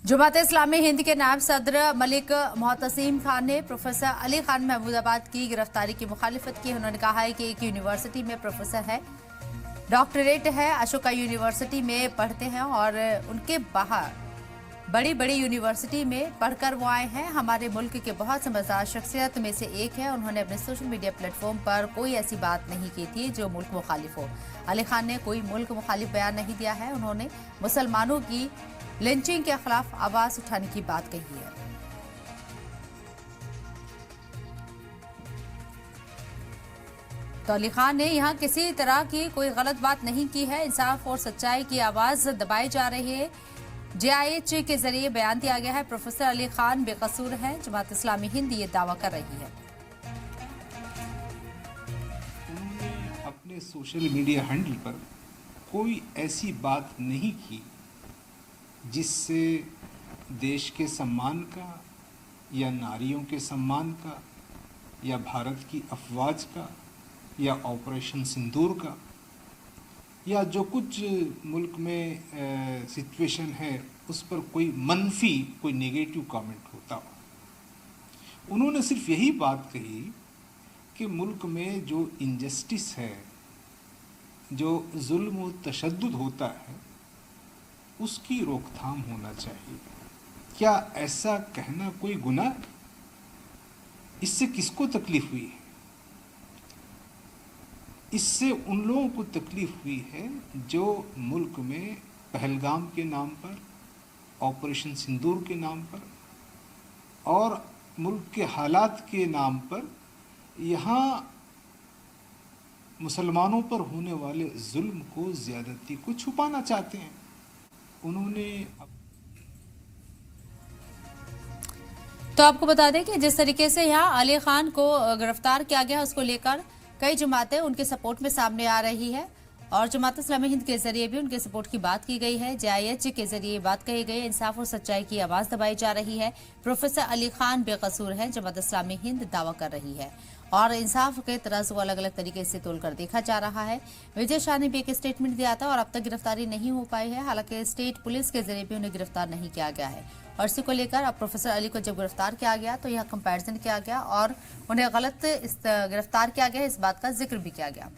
जमात इस्लामी हिंद के नायब सदर मलिक मोहतसिम खान ने प्रोफेसर अली खान महमूदाबाद की गिरफ्तारी की मुखालिफत की। उन्होंने कहा है कि एक यूनिवर्सिटी में प्रोफेसर है, डॉक्टरेट है, अशोका यूनिवर्सिटी में पढ़ते हैं और उनके बाहर बड़ी बड़ी यूनिवर्सिटी में पढ़कर वो आए हैं। हमारे मुल्क के बहुत समझदार शख्सियत में से एक है। उन्होंने अपने सोशल मीडिया प्लेटफॉर्म पर कोई ऐसी बात नहीं की थी जो मुल्क मुखालिफ हो। अली खान ने कोई मुल्क मुखालिफ बयान नहीं दिया है। उन्होंने मुसलमानों की लिंचिंग के खिलाफ आवाज उठाने की बात कही है। तो अली खान ने यहाँ किसी तरह की कोई गलत बात नहीं की है। इंसाफ और सच्चाई की आवाज दबाई जा रही है। JIH के जरिए बयान दिया गया है, प्रोफेसर अली खान बेकसूर हैं। जमात इस्लामी हिंद ये दावा कर रही है। उन्होंने अपने सोशल मीडिया हैंडल पर कोई ऐसी बात नहीं की जिससे देश के सम्मान का या नारियों के सम्मान का या भारत की अफवाज का या ऑपरेशन सिंदूर का या जो कुछ मुल्क में सिचुएशन है उस पर कोई मनफी, कोई नेगेटिव कमेंट होता हो। उन्होंने सिर्फ यही बात कही कि मुल्क में जो इनजस्टिस है, जो जुल्म और तशद्दुद होता है, उसकी रोकथाम होना चाहिए। क्या ऐसा कहना कोई गुनाह? इससे किसको तकलीफ हुई है? इससे उन लोगों को तकलीफ हुई है जो मुल्क में पहलगाम के नाम पर, ऑपरेशन सिंदूर के नाम पर और मुल्क के हालात के नाम पर यहाँ मुसलमानों पर होने वाले जुल्म को, ज़्यादती को छुपाना चाहते हैं। उन्होंने तो आपको बता दें कि जिस तरीके से यहाँ अली खान को गिरफ्तार किया गया, उसको लेकर कई जमातें उनके सपोर्ट में सामने आ रही है और जमात इस्लामी हिंद के जरिए भी उनके सपोर्ट की बात की गई है। JIH के जरिए बात कही गई। इंसाफ और सच्चाई की आवाज दबाई जा रही है। प्रोफेसर अली खान बेकसूर है, जमात इस्लामी हिंद दावा कर रही है और इंसाफ के तराजू अलग अलग तरीके से तोलकर देखा जा रहा है। विजय शाह ने भी एक स्टेटमेंट दिया था और अब तक गिरफ्तारी नहीं हो पाई है। हालांकि स्टेट पुलिस के जरिए भी उन्हें गिरफ्तार नहीं किया गया है और इसी को लेकर अब प्रोफेसर अली को जब गिरफ्तार किया गया तो यह कंपैरिजन किया गया और उन्हें गलत गिरफ्तार किया गया, इस बात का जिक्र भी किया गया।